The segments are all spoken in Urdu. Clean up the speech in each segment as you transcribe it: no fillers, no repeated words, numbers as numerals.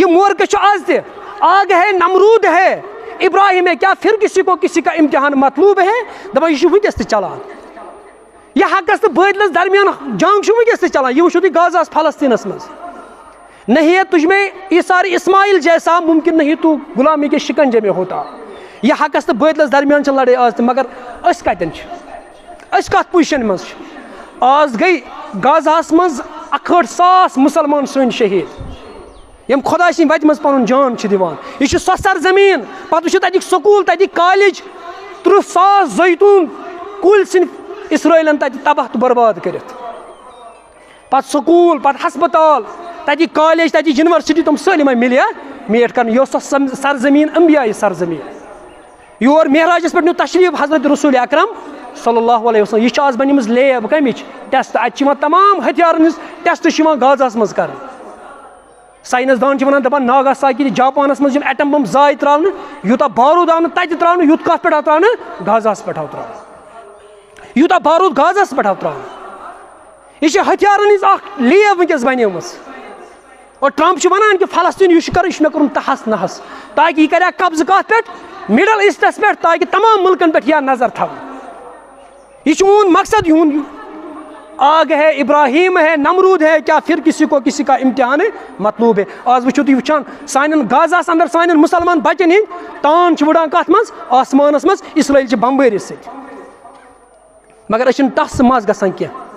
مورکھ آز تہِ آگ ہے نمرود ہے ابراہیم ہے کیا پھر کسی کو کسی کا امتحان مطلوب ہے دپان یہ ونکس تہِ چلان یہ حقس تو بٲدلس درمیان جنگ ونکس تہِ چلان یہ وٕچھو تُہۍ غازاہس فلسطینس منٛز نہیں ہے تجھ میں ایثار اسماعیل جیسا ممکن نہیں تو غلامی کے شکنجے میں ہوتا یہ حقس تو بٲدلس درمیان چھ لڑٲے آز تہِ مگر أسۍ کتٮ۪ن چھِ أسۍ کتھ پُزِشن منٛز چھِ آز گٔے غازاہس منٛز 61,000 مُسلمان سٲنۍ شہیٖد یم خۄدا سٕنٛدِ وتہِ منٛز پنُن جان چھِ دِوان یہِ چھِ سۄ سرزمیٖن پتہٕ وٕچھِو تتِکۍ سکوٗل تتِکۍ کالج 30,000 زیتوٗن کُلۍ ژھٕنۍ اسرٲیلن تتہِ تباہ تہٕ برباد کٔرِتھ پتہٕ سکوٗل پتہٕ ہسپتال تتِکۍ کالج تتِچ یونیورسٹی تِم سٲلِم مِلے میٹ کرنہٕ یہِ ٲس سۄ سرزمیٖن انبیائی سرزمیٖن یور معراجس پٮ۪ٹھ نیوٗ تشریٖف حضرت رسول اکرم صلی اللہ علیہ وسلم یہِ چھِ آز بنیمٕژ لیب کمِچ ٹیسٹ اَتہِ چھِ یِوان تمام ہتھیارن ہٕنٛز ٹیسٹ چھِ یِوان غازاہس منٛز کرنہٕ ساینس دان چھِ ونان دپان ناگاساکی تہٕ جاپانس منٛز یِم ایٹم بم زاے تراونہٕ یوٗتاہ باروٗد آو نہٕ تتہِ تراونہٕ یُتھ کتھ پٮ۪ٹھ آو تراونہٕ غازاہس پٮ۪ٹھ آو تراونہٕ یوٗتاہ باروٗد غازاہس پٮ۪ٹھ آو تراونہٕ یہِ چھِ ہتھیارن ہٕنٛز اکھ لیب ونکیٚس بنیمٕژ اور ٹرمپ چھُ ونان کہِ فلسطیٖن یہِ چھُ کران یہِ چھُ مےٚ کوٚرمُت تحس نحس تاکہِ یہِ کرِ ہا قبضہٕ کتھ پٮ۪ٹھ مڈل ایسٹس پٮ۪ٹھ تاکہِ تمام ملکن پٮ۪ٹھ یی نظر تھاونہٕ یہ چون مقصد یون آگ ہے ابراہیم ہے نمرود ہے کیا پھر کسی کو کسی کا امتحان مطلوب ہے آز وچھو تُہۍ وٕچھان سانٮ۪ن غازاہس اندر سانٮ۪ن مُسلمان بچن ہٕنٛدۍ تان چھِ وٕڑان کتھ منٛز آسمانس منٛز اسرٲیل چہِ بمبٲری سۭتۍ مگر أسۍ چھِنہٕ تس مز گژھان کینٛہہ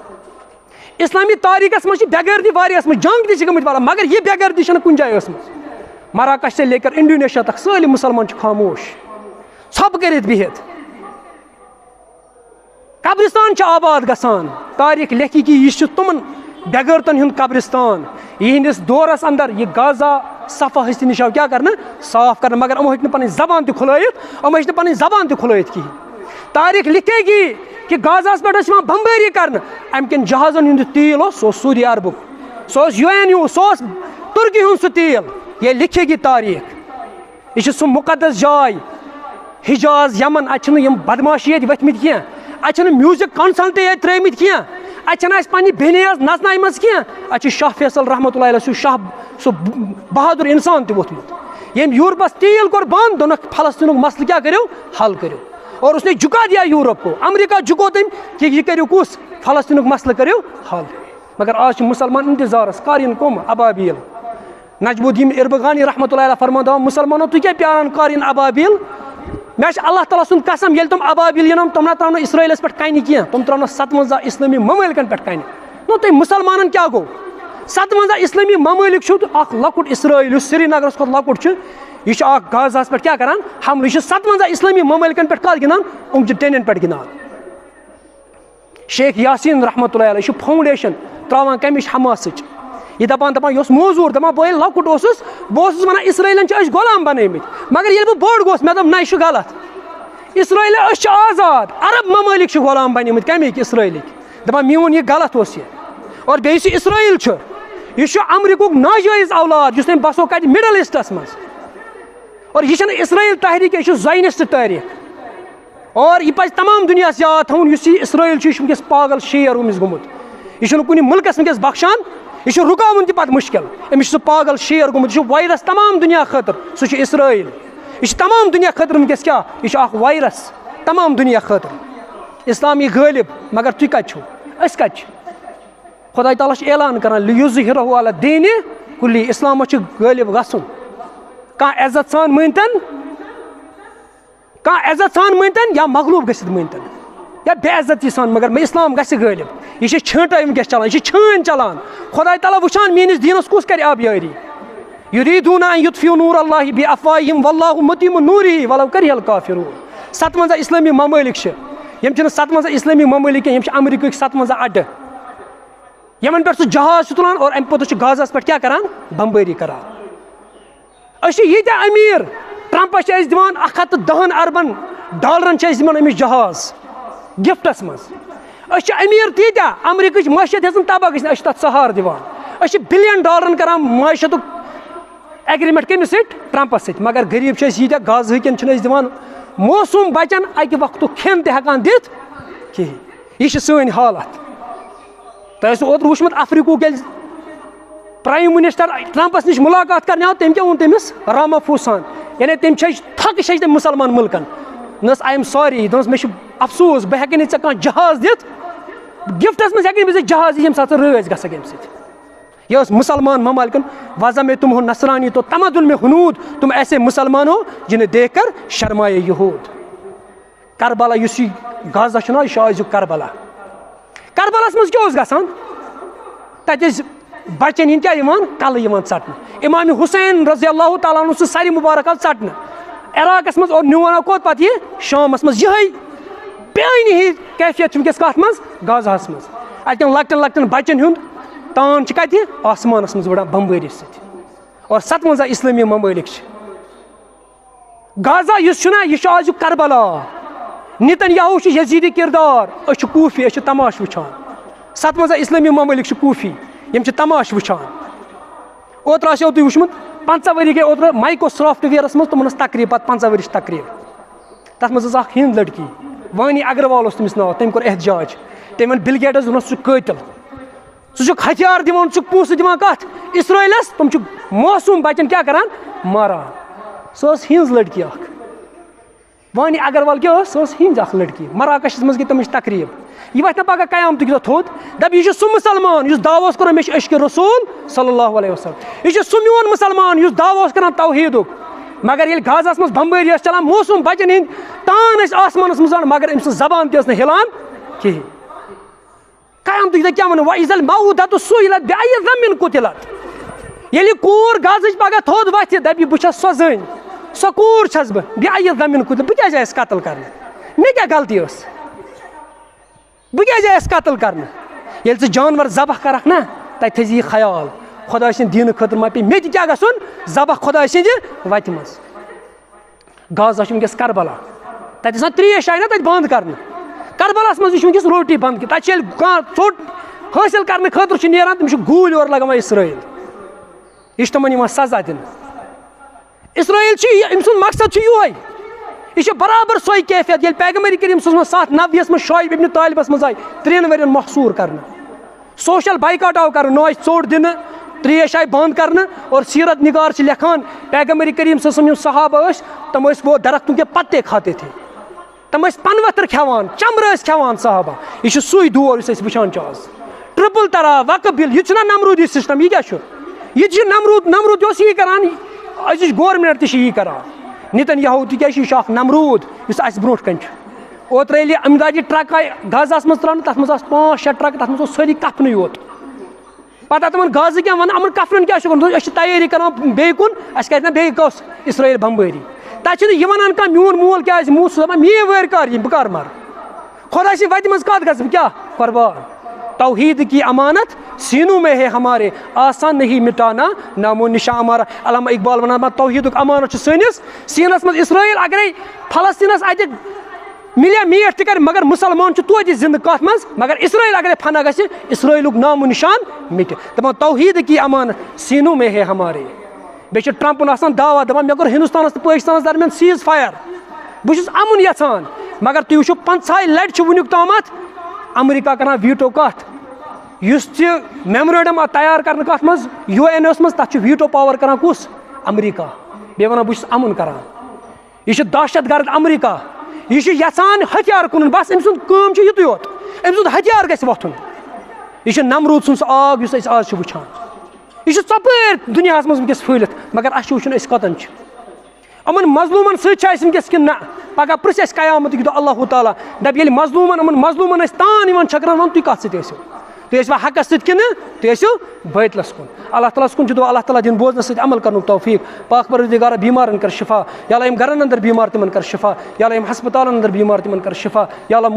اسلامی تاریخس منٛز چھِ بےغٲردی واریاہس منٛز جنگ تہِ چھِ گٔمٕتۍ واریاہ مگر یہِ بےغٲردی چھنہٕ کُنہِ جایہِ ٲسمٕژ مراکش سے لے کر انڈونیشیا تک سٲلِم مُسلمان چھِ خاموش ژھۄپہٕ کٔرِتھ بِہِتھ قبرستان چھِ آباد گژھان تاریخ لیکھِ کہِ یہِ چھُ تِمن بےغٲرتن ہُنٛد قبرستان یِہنٛدِس دورس اندر یہِ غازا صفا ہستی نِش آو کیٛاہ کرنہٕ صاف کرنہٕ مگر یِمو ہیٚکۍ نہٕ پنٕنۍ زبان تہِ کھُلٲیِتھ یِمو ہیٚچ نہٕ پنٕنۍ زبان تہِ کھُلٲیِتھ کِہیٖنۍ تاریخ لیکھے گی کہ غازاہس پٮ۪ٹھ ٲسۍ یِوان بمبٲری کرنہٕ امہِ کٮ۪ن جہازن ہُنٛد تیٖل اوس سُہ اوس سعوٗدی عربُک سُہ اوس UN سُہ اوس تُرکی ہُنٛد سُہ تیٖل یہ لیکھے گی تاریخ یہِ چھِ سُہ مُقدس جاے حجاز یمن اتہِ چھِنہٕ یِم بدماشی ییٚتہِ ؤتھمٕتۍ کینٛہہ اتہِ چھِنہٕ میوٗزک کنسرٹ ییٚتہِ ترٲمٕتۍ کینٛہہ اتہِ چھنہٕ اسہِ پننہِ بیٚنہِ یٲژ نژنایمژ کینٛہہ اتہِ چھُ شاہ فیصل رحمتہ اللہ علیہ سُہ بہادُر انسان تہِ ووٚتھمُت ییٚمۍ یوٗرپس تیٖل کوٚر بنٛد دوٚپنکھ فلسطیٖنُک مسلہٕ کیٛاہ کٔرِو حل کٔرِو اور اس نے جھکا دیا یوٗرپ کو امریکہ جھکو تٔمۍ کہ یہِ کٔرِو کُس فلسطیٖنُک مسلہٕ کٔرِو حل مگر آز چھِ مُسلمان انتظارس کر یِن کٕم ابابیل نجم الدین اربغانی رحمتہ اللہ علیہ فرمان دپان مُسلمانو تُہۍ کیٛاہ پیاران کر یِن ابابیل مےٚ چھِ اللہ تعالیٰ سُنٛد قسم ییٚلہِ تِم ابابیل یِنَن تِم نہ ترٛاونہٕ اسرٲیلس پٮ۪ٹھ کنہِ کینٛہہ تِم ترٛاونہٕ 57 اسلٲمی ممٲلکن پٮ۪ٹھ کنہِ نو تۄہہِ مُسلمانن کیٛاہ گوٚو 57 اسلٲمی ممٲلِک چھُ تہٕ اکھ لۄکُٹ اسرٲیل یُس سرینگرس کھۄتہٕ لۄکُٹ چھُ یہِ چھُ اکھ غازاہس پٮ۪ٹھ کیٛاہ کران حملہٕ یہِ چھُ 57 اسلٲمی ممٲلکن پٮ۪ٹھ کتھ گِنٛدان یِم چھِ ٹینن پٮ۪ٹھ گِنٛدان شیخ یاسیٖن رحمتہ اللہ علیہ چھُ فاوُنڈیشن تراوان کمِچ حماسٕچ یہِ دپان یہِ اوس موزوٗر دپان بہٕ ییٚلہِ لۄکُٹ اوسُس بہٕ اوسُس ونان اسرٲیلن چھِ أسۍ غلام بنٲومٕتۍ مگر ییٚلہِ بہٕ بوٚڑ گوٚوُس مےٚ دوٚپ نہ یہِ چھُ غلط اسرٲیل أسۍ چھِ آزاد عرب ممٲلِک چھِ غلام بنیمٕتۍ کمِکۍ اسرٲیلٕکۍ دپان میون یہِ غلط اوس یہِ اور بیٚیہِ یُس یہِ اسرٲیل چھُ یہِ چھُ امریکہُک ناجٲیز اولاد یُس تٔمۍ بسو کتہِ مڈل ایسٹس منٛز اور یہِ چھنہٕ اسرٲیل تحریٖک یہِ چھُ زاینسٹ تٲریٖخ اور یہِ پزِ تمام دُنیاہس یاد تھاوُن یُس یہِ اسرٲیل چھُ یہِ چھُ ؤنکیٚس پاگل شیر أمِس گوٚمُت یہِ چھُنہٕ کُنہِ مُلکس ؤنکیٚس بخشان یہِ چھُ رُکاوُن تہِ پتہٕ مُشکل أمِس چھُ سُہ پاگل شیر گوٚمُت یہِ چھُ وایرس تمام دُنیا خٲطرٕ سُہ چھُ اسرٲیل یہِ چھُ تمام دُنیا خٲطرٕ ؤنکیٚس کیٛاہ یہِ چھُ اکھ وایرس تمام دُنیا خٲطرٕ اسلام یی غٲلب مگر تُہۍ کتہِ چھِو أسۍ کتہِ چھِ خۄداے تعالیٰ چھُ اعلان کران لیُظہِرہُ علی دینے کُلی اسلامس چھُ غٲلب گژھُن کانٛہہ عزت سان مٲنتن یا مغلوب گٔژھِتھ مٲنتن یا بے عزتی سان مگر اسلام گژھِ غٲلب یہِ چھِ چھٲنٹے ؤنکیٚس چلان یہِ چھِ چھٲنۍ چلان خۄداے تعالیٰ وٕچھان میٲنِس دیٖنس کُس کرِ آبیٲری یُریٖدوٗنَ ان یُطفِئوٗ نوٗر اللہِ بِافواہِہِم واللہ مُتِمُّ نوٗرِہِ ولو کَرِہَ الکافِروٗن 57 اسلٲمی ممٲلِک چھِ یِم چھِنہٕ 57 اسلٲمی ممٲلِک کینٛہہ یِم چھِ امریکہٕکۍ 57 اڈٕ یِمن پٮ۪ٹھ سُہ جہاز چھُ تُلان اور امہِ پوٚتُس چھُ غازاہس پٮ۪ٹھ کیٛاہ کران بمبٲری کران أسۍ چھِ ییٖتیٛاہ امیٖر ٹرمپس چھِ أسۍ دِوان 110 اربن ڈالرن چھِ أسۍ دِوان أمِس جہاز گفٹس منٛز أسۍ چھِ امیٖر تیٖتیٛاہ امریکٕچ معیشت ہیٚژٕن تباہ گٔژھِتھ أسۍ چھِ تتھ سہارٕ دِوان أسۍ چھِ بِلین ڈالرن کران معیشتُک ایگریمنٹ کٔمِس سۭتۍ ٹرمپس سۭتۍ مگر غریٖب چھِ أسۍ ییٖتیٛاہ غازہٕکٮ۪ن چھِنہٕ أسۍ دِوان معصوم بچن اکہِ وقتُک کھٮ۪ن تہِ ہٮ۪کان دِتھ کِہیٖنۍ یہِ چھِ سٲنۍ حالت تۄہہِ اوسوٕ اوترٕ وٕچھمُت افریٖقہُک ییٚلہِ پرائم منسٹر ٹرمپس نش ملاقات کرنے آو تم کیا وون تمس رامافوسان یعنی تم تھک تم مسلمان ملکن نس آئی ایم سوری دس مے افسوس بہ ہیکہ نہ ژےٚ جہاز دِتھ گفٹس مز ہیکہ نہٕ جہاز یم سات رٲزۍ گژھکھ امہِ سۭتۍ یہ ٲس مسلمان ممالکن وضع میں تم ہو نصرانی تو تمدن میں ہنود تم ایسے مسلمان ہو جنہیں دیکھ کر شرمائے یہود کربلا یس غازہ چھُنا یہِ چھُ أزیُک کربلا کربلاس مز کیٛاہ اوس گژھان تتہِ ٲسۍ بچن ہِنٛدۍ کیٛاہ یِوان کلہٕ یِوان ژٹنہٕ امام حسین رضی اللہ تعالیٰ عنہ سُہ ساری مبارک آو ژٹنہٕ عراقس مز اور نیوان کوٚت پتہٕ یہِ شامس مز یِہے بیٲنی ہِش کیفیت چھِ وٕنکیٚس کتھ منٛز غازاہس منٛز اتٮ۪ن لۄکٹٮ۪ن لۄکٹٮ۪ن بچن ہُنٛد تان چھِ کتہِ آسمانس منٛز وٕڑان بمبٲری سۭتۍ اور 57 اسلٲمی ممٲلِک چھِ غازہ یُس چھُنا یہِ چھُ آزُک کربلا نتن یاہو چھُ یزیٖدی کردار أسۍ چھِ کوٗفی أسۍ چھِ تماش وٕچھان 57 اسلٲمی ممٲلِک چھِ کوٗفی یِم چھِ تماش وٕچھان اوترٕ آسیو تُہۍ وٕچھمُت 50 ؤری گٔے اوترٕ مایکرو سافٹویرس منٛز تِمن ٲس تقریٖب پتہٕ 50 ؤرِش تقریٖب تتھ منٛز ٲس اکھ ہِنٛد لڑکی وانی اگروال اوس تٔمِس ناو تٔمۍ کوٚر احتجاج تٔمۍ ووٚن بل گیٹس دوٚپنس ژٕ چھُکھ قٲتِل ژٕ چھُکھ ہتھیار دِوان ژٕ چھُکھ پونٛسہٕ دِوان کتھ اسرٲیلس تِم چھِ معصوم بچن کیٛاہ کران ماران سۄ ٲس ہِنٛز لڑکی اکھ وانی اگروال کیٛاہ ٲس سۄ ٲس ہِنٛز اکھ لڑکی مراکشس منٛز گٔے تٔمِچ تقریٖب یہِ وتھِ نہٕ پگاہ قیامتٕکۍ دۄہ تھوٚد دپ یہِ چھُ سُہ مسلمان یُس دعوا اوس کران مےٚ چھُ عشقِ رسوٗل صلی اللہ علیہ وسلم یہِ چھُ سُہ میون مسلمان یُس دعوا اوس کران توحیٖدُک مگر ییٚلہِ غازس منٛز بمبٲری ٲس چلان معصوم بچن ہٕنٛدۍ تان ٲسۍ آسمانس منٛز مگر أمۍ سٕنٛز زبان تہِ ٲس نہٕ ہلان کِہیٖنۍ قیامتٕکۍ دۄہ کیٛاہ ونو وَإِذَا الْمَوْءُودَةُ سُئِلَتْ بِأَيِّ ذَنبٍ قُتِلَتْ ییٚلہِ یہِ کوٗر غازٕچ پگاہ تھوٚد وتھِ دپہِ بہٕ چھس سۄ زٔنۍ سۄ کوٗر چھس بہٕ بِأَيِّ ذَنبٍ قُتِلَتْ بہٕ کیٛازِ آیس قتل کرنہٕ مےٚ کیٛاہ غلطی ٲس بہٕ کیٛازِ آیس قتل کرنہٕ ییٚلہِ ژٕ جانور ذبح کرکھ نا تتہِ تھٲیزِ یہِ خیال خۄداے سٕنٛدِ دیٖنہٕ خٲطرٕ ما پیٚیہِ مےٚ تہِ کیٛاہ گژھُن ذبح خۄداے سٕنٛدِ وتہِ منٛز غازہ چھُ وٕنکیٚس کربلا تتہِ آسان ترٛیش آیہِ نا تتہِ بنٛد کرنہٕ کربلاہس منٛز چھُ وٕنکیٚس روٹی بنٛد کہِ تتہِ چھِ ییٚلہِ کانٛہہ ژوٚٹ حٲصِل کرنہٕ خٲطرٕ چھُ نیران تٔمِس چھُ گوٗلۍ اورٕ لگاوان اسرٲیل یہِ چھُ تِمن یِوان سزا دِنہٕ اسرٲیل چھُ أمۍ سُنٛد مقصد چھُ یِہوے یہِ چھُ برابر سۄے کیفیت ییٚلہِ پیغمبر کریم صلی اللہ علیہ وسلم 790 منٛز شعیب ابن طالبس منٛز آیہِ 3 ؤرین محصوٗر کرنہٕ سوشل بایکاٹ آو کرنہٕ نہ آسہِ ژوٚٹ دِنہٕ ترٛیش آیہِ بنٛد کرنہٕ اور سیرت نگار چھِ لیکھان پیغمبر کریم صلی اللہ علیہ وسلم یِم صحابہ ٲسۍ تِم ٲسۍ وہ درختوں کے پتے کھاتے تھے تِم ٲسۍ پنہٕ ؤتھٕر کھٮ۪وان چمرٕ ٲسۍ کھٮ۪وان صحابہ یہِ چھُ سُے دور یُس أسۍ وٕچھان چھِ آز ٹرپل ترا وقف بل یہِ چھُنہ نمروٗدی سسٹم یہِ کیٛاہ چھُ یہِ تہِ چھُ نمروٗد تہِ اوس یی کران أزِچ گورمنٹ تہِ چھِ یی کران نتن یاہو تِکیٛازِ یہِ چھُ اکھ نمروٗد یُس اَسہِ برونٛٹھ کَنۍ چھُ اوترٕ ییٚلہِ امدادی ٹرک آیہِ غازاہس منٛز ترٛاونہٕ تتھ منٛز آسہٕ 5-6 ٹرک تتھ منٛز اوس سٲری کفنٕے یوت پتہٕ تِمن غازٕ کیٛاہ ونان یِمن کفنن کیٛاہ چھُ کرُن أسۍ چھِ تیٲری کران بیٚیہِ کُن اَسہِ کرِ نا بیٚیہِ کۄس اسرٲیل بمبٲری تتہِ چھُنہٕ یہِ ونان کانٛہہ میون مول کیٛازِ موٗد چھُ دپان میٲنۍ وٲرۍ کر یِن بہٕ کر مرٕ خۄداے سٕنٛدِ وتہِ منٛز کتھ گژھٕ بہٕ کیٛاہ قۄربان توحید کی امانت سینوں میں ہے ہمارے آسان نہیں مٹانا نامو نشاں ہمارا علامہ اقبال ونان توحیدُک امانت چھُ سٲنِس سیٖنس منٛز اسرٲیل اگرے فلسطیٖنس اتہِ مِلیا میٖٹھ تہِ کرِ مگر مُسلمان چھُ توتہِ زندٕ کتھ منٛز مگر اسرٲیل اگرے فنا گژھِ اسرٲیلُک نامو نشان مٹہِ دپان توحید کی امانت سینوں میں ہے ہمارے بیٚیہِ چھُ ٹرمپن آسان دعوا دپان مےٚ کوٚر ہندوستانس تہٕ پٲکستانس درمیان سیٖز فایر بہٕ چھُس امُن یژھان مگر تُہۍ وٕچھِو 50 لٹہِ چھُ وُنیُک تامتھ امریکہ کران ویٖٹو کتھ یُس تہِ میمورنڈم تیار کرنہٕ کتھ منٛز UN ٲس منٛز تتھ چھُ ویٖٹو پاور کران کُس امریکہ بیٚیہِ ونان بہٕ چھُس امُن کران یہِ چھُ دہشت گرد امریکہ یہِ چھُ یژھان ہتھیار کٕنُن بس أمۍ سُنٛد کٲم چھُ یِتُے یوت أمۍ سُنٛد ہتھیار گژھِ وۄتھُن یہِ چھُ نمروٗد سُنٛد سُہ آگ یُس أسۍ آز چھِ وٕچھان یہِ چھُ ژۄپٲرۍ دُنیاہس منٛز وٕنکیٚس پھٔہلِتھ مگر اَسہِ چھُ وٕچھُن أسۍ کتن چھِ یِمن مظلوٗمن سۭتۍ چھِ اَسہِ وٕنکیٚس کِنہٕ نہ پگاہ پرژھِ اَسہِ قیامتٕکۍ دۄہ اللہ تعالیٰ دپہِ ییٚلہِ مظلوٗمن یِمن مظلوٗمن ٲسۍ تان یِوان چھکران ونُن تُہۍ کتھ سۭتۍ ٲسِو تُہۍ ٲسوا حقس سۭتۍ کِنہٕ تُہۍ ٲسِو بٲطلس کُن اللہ تعالیٰ ہس کُن چھُ دُعا اللہ تعالیٰ دِنۍ بوزنس سۭتۍ عمل کرنُک توفیٖق پاک پروردگارا بیمارن کر شفا یا اللہ یِم گرن اندر بیمار تِمن کر شفا یا اللہ یِم ہسپتالن اندر بیمار تِمن کر شفا یا اللہ